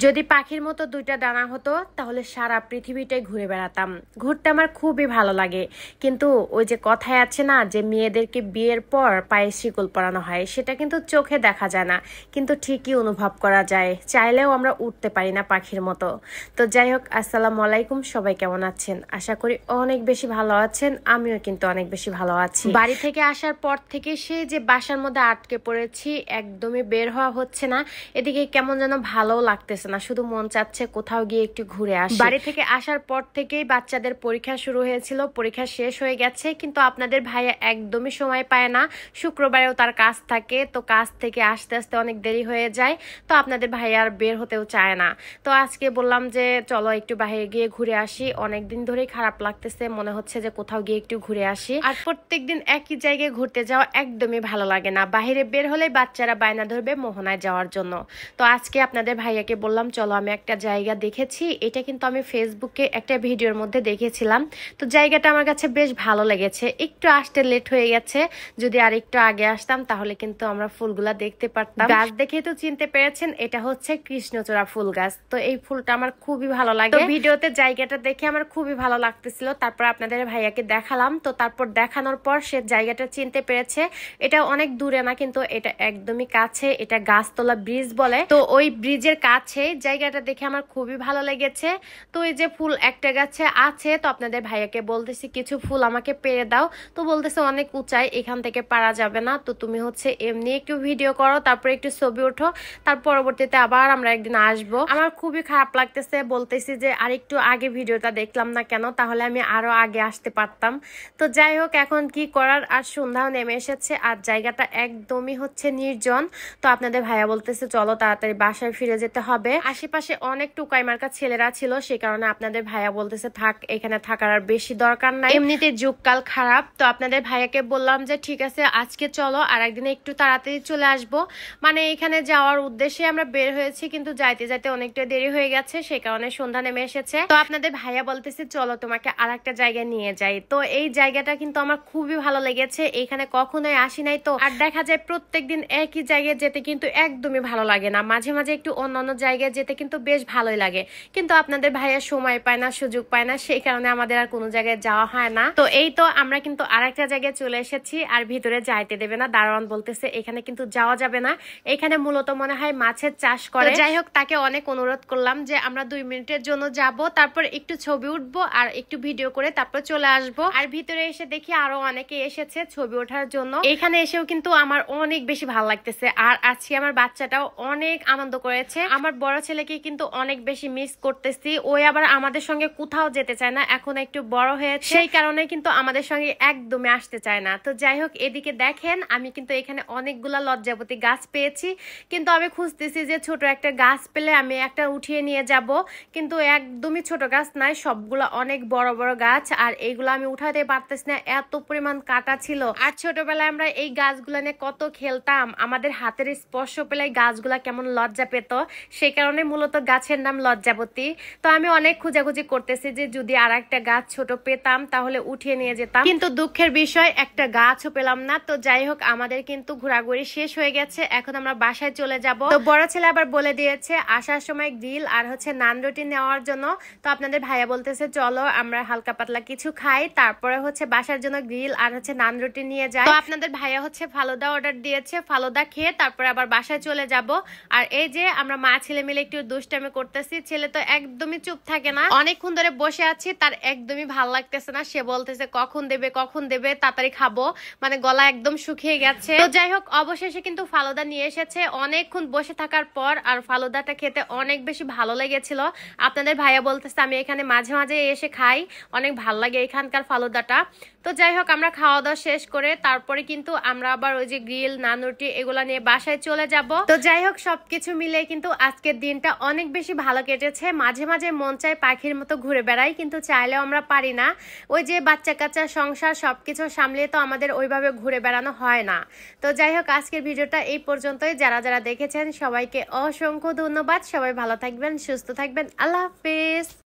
যদি পাখির মতো দুইটা ডানা হতো তাহলে সারা পৃথিবীটাই ঘুরে বেড়াতাম। ঘুরতে আমার খুবই ভালো লাগে, কিন্তু ওই যে কথায় আছে না যে মেয়েদেরকে বিয়ের পর পায়ে শিকল পরানো হয়, সেটা কিন্তু চোখে দেখা যায় না, কিন্তু ঠিকই অনুভব করা যায়। চাইলেও আমরা উঠতে পারি না পাখির মতো। তো যাই হোক, আসসালামু আলাইকুম, সবাই কেমন আছেন? আশা করি অনেক বেশি ভালো আছেন। আমিও কিন্তু অনেক বেশি ভালো আছি। বাড়ি থেকে আসার পর থেকে সেই যে বাসার মধ্যে আটকে পড়েছি, একদমই বের হওয়া হচ্ছে না। এদিকে কেমন যেন ভালো লাগতেছে না, শুধু মন চাচ্ছে কোথাও গিয়ে একটু ঘুরে আসি। বাড়ি থেকে আসার পর থেকেই বাচ্চাদের পরীক্ষা শুরু হয়েছিল, পরীক্ষা শেষ হয়ে গেছে, কিন্তু আপনাদের ভাইয়া একদমই সময় পায় না। শুক্রবারেও তার কাজ থাকে, তো কাজ থেকে আসতে আসতে অনেক দেরি হয়ে যায়, তো আপনাদের ভাইয়া আর বের হতেও চায় না। তো আজকে বললাম যে চলো একটু বাইরে গিয়ে ঘুরে আসি, অনেকদিন ধরেই খারাপ লাগতেছে, মনে হচ্ছে যে কোথাও গিয়ে একটু ঘুরে আসি। আর প্রত্যেকদিন একই জায়গায় ঘুরতে যাওয়া একদমই ভালো লাগে না, বাইরে বের হলে বাচ্চারা বায়না ধরবে মোহনায় যাওয়ার জন্য। তো আজকে আপনাদের ভাইয়াকে বললাম চলো আমি একটা জায়গা দেখেছি, এটা কিন্তু আমি ফেসবুকে একটা ভিডিওর মধ্যে দেখেছিলাম। তো জায়গাটা আমার কাছে বেশ ভালো লেগেছে, একটু আসতে লেট হয়ে গেছে, যদি আর একটু আগে আসতাম তাহলে কিন্তু আমরা ফুলগুলা দেখতে পারতাম। গাছ দেখেই তো চিনতে পেরেছেন, এটা হচ্ছে কৃষ্ণচূড়া ফুল গাছ। তো এই ফুলটা আমার খুবই ভালো লাগে, ভিডিওতে জায়গাটা দেখে আমার খুবই ভালো লাগতেছিল। তারপর আপনাদের ভাইয়াকে দেখালাম, তো তারপর দেখানোর পর সে জায়গাটা চিনতে পেরেছে। এটা অনেক দূরে না, কিন্তু এটা একদমই কাছে, এটা গাছতলা ব্রিজ বলে। তো ওই ব্রিজের কাছে জায়গাটা দেখে আমার খুবই ভালো লেগেছে। তো এই যে ফুল একটা গাছে আছে, তো আপনাদের ভাইয়াকে বলতেছি কিছু ফুল আমাকে পেরে দাও, তো বলতেছে অনেক উঁচাই, এখান থেকে পারা যাবে না, তো তুমি হচ্ছে এমনি একটু ভিডিও করো, তারপর একটু ছবি ওঠো, তার পরবর্তীতে আবার আমরা একদিন আসবো। আমার খুবই খারাপ লাগতেছে, বলতেছি যে আর একটু আগে ভিডিওটা দেখলাম না কেন, তাহলে আমি আরো আগে আসতে পারতাম। তো যাই হোক, এখন কি করার, আর সন্ধ্যাও নেমে এসেছে, আর জায়গাটা একদমই হচ্ছে নির্জন। তো আপনাদের ভাইয়া বলতেছে চলো তাড়াতাড়ি বাসায় ফিরে যেতে হবে। আশেপাশে অনেক টুকাই মার্কা ছেলেরা ছিল, সে কারণে আপনাদের ভাইয়া বলতেছে থাক, এখানে থাকার আর বেশি দরকার নাই, এমনিতে যুগকাল খারাপ। তো আপনাদের ভাইয়াকে বললাম যে ঠিক আছে আজকে চলো, আর একদিন একটু তাড়াতাড়ি চলে আসবো। মানে এখানে যাওয়ার উদ্দেশ্যে আমরা বের হয়েছি, কিন্তু যাইতে যাইতে অনেকটা দেরি হয়ে গেছে, সে কারণে সন্ধ্যা নেমে এসেছে। তো আপনাদের ভাইয়া বলতেছে চলো তোমাকে আর একটা জায়গায় নিয়ে যাই। তো এই জায়গাটা কিন্তু আমার খুবই ভালো লেগেছে, এখানে কখনোই আসি নাই। তো আর দেখা যায় প্রত্যেকদিন একই জায়গায় যেতে কিন্তু একদমই ভালো লাগে না, মাঝে মাঝে একটু অন্যান্য জায়গায় যেতে কিন্তু বেশ ভালোই লাগে, কিন্তু আপনাদের ভাইয়া সময় পায় না, সুযোগ পায় না, সেই কারণে আমাদের আর কোনো জায়গায় যাওয়া হয় না। তো এই তো আমরা কিন্তু আরেকটা জায়গায় চলে এসেছি, আর ভিতরে যাইতে দেবে না, দারোয়ান বলতেছে এখানে কিন্তু যাওয়া যাবে না, এখানে মূলত মনে হয় মাছের চাষ করে। যাই হোক, তাকে অনেক অনুরোধ করলাম যে আমরা 2 মিনিটের জন্য যাব, তারপর একটু ছবি উঠবো আর একটু ভিডিও করে তারপর চলে আসবো। আর ভিতরে এসে দেখি আরো অনেকে এসেছে ছবি ওঠার জন্য। এখানে এসেও কিন্তু আমার অনেক বেশি ভালো লাগতেছে, আর আজকে আমার বাচ্চাটাও অনেক আনন্দ করেছে। আমার বড় ছেলেকে কিন্তু অনেক বেশি মিস করতেছি, ওই আবার আমাদের সঙ্গে কোথাও যেতে চায় না, এখন একটু বড় হয়েছে, সেই কারণে কিন্তু আমাদের সঙ্গে একদমই আসতে চায় না। তো যাই হোক, এদিকে দেখেন আমি কিন্তু এখানে অনেকগুলা লজ্জাবতী গাছ পেয়েছি, কিন্তু আমি খুঁজতেছি যে ছোট একটা গাছ পেলে আমি একটা উঠিয়ে নিয়ে যাব, কিন্তু একদমই ছোট গাছ নাই, সবগুলা অনেক বড় বড় গাছ, আর এইগুলো আমি উঠাতে পারতেছি না, এত পরিমাণ কাটা ছিল। আর ছোটবেলায় আমরা এই গাছগুলা নিয়ে কত খেলতাম, আমাদের হাতের স্পর্শ পেলে গাছগুলা কেমন লজ্জা পেত, সেই কারণে মূলত গাছের নাম লজ্জাবতী। তো আমি অনেক খোঁজাখুঁজি করতেছি যে যদি আর একটা গাছ ছোট পেতাম তাহলে উঠিয়ে নিয়ে যেতাম, কিন্তু দুঃখের বিষয় একটা গাছও পেলাম না। তো যাই হোক, আমাদের কিন্তু ঘোরাঘুরি শেষ হয়ে গেছে, এখন আমরা বাসায় চলে যাব। তো বড় ছেলে আবার বলে দিয়েছে আসার সময় গ্রিল আর হচ্ছে নান রুটি নেওয়ার জন্য। তো আপনাদের ভাইয়া বলতেছে চলো আমরা হালকা পাতলা কিছু খাই, তারপরে হচ্ছে বাসার জন্য গ্রিল আর হচ্ছে নান রুটি নিয়ে যাই। তো আপনাদের ভাইয়া হচ্ছে ফালুদা অর্ডার দিয়েছে, ফালুদা খেয়ে তারপরে আবার বাসায় চলে যাব। আর এই যে আমরা মা ছেলে মিলে একটু দুষ্টামি করতেছি, ছেলে তো একদমই চুপ থাকে না, অনেকক্ষণ ধরে বসে আছি, তার একদমই ভাল লাগতেছে না, সে বলতেছে কখন দেবে কখন দেবে, তাড়াতাড়ি খাবো, মানে গলা একদম শুকিয়ে গেছে। তো যাই হোক, অবশেষে কিন্তু ফালুদা নিয়ে এসেছে অনেকক্ষণ বসে থাকার পর, আর ফালুদাটা খেতে অনেক বেশি ভালো লেগেছিল। আপনাদের ভাইয়া বলতেছে আমি এখানে মাঝে মাঝে এসে খাই, অনেক ভালো লাগে এখানকার ফালুদাটা। তো যাই হোক, আমরা খাওয়া দাওয়া শেষ করে তারপরে কিন্তু আমরা আবার ওই যে গ্রিল নান রুটি এগুলা নিয়ে বাসায় চলে যাব। তো যাই হোক, সবকিছু মিলে কিন্তু আজকের দিনটা অনেক বেশি ভালো কেটেছে। মাঝে মাঝে মন চায় পাখির মতো ঘুরে বেড়াই, কিন্তু চাইলেও আমরা পারি না, ওই যে বাচ্চা কাচ্চা সংসার সবকিছু সামলিয়ে তো আমাদের ওইভাবে ঘুরে বেড়ানো হয় না। তো যাই হোক, আজকের ভিডিওটা এই পর্যন্তই, যারা যারা দেখেছেন সবাইকে অসংখ্য ধন্যবাদ, সবাই ভালো থাকবেন, সুস্থ থাকবেন, আল্লাহ হাফেজ।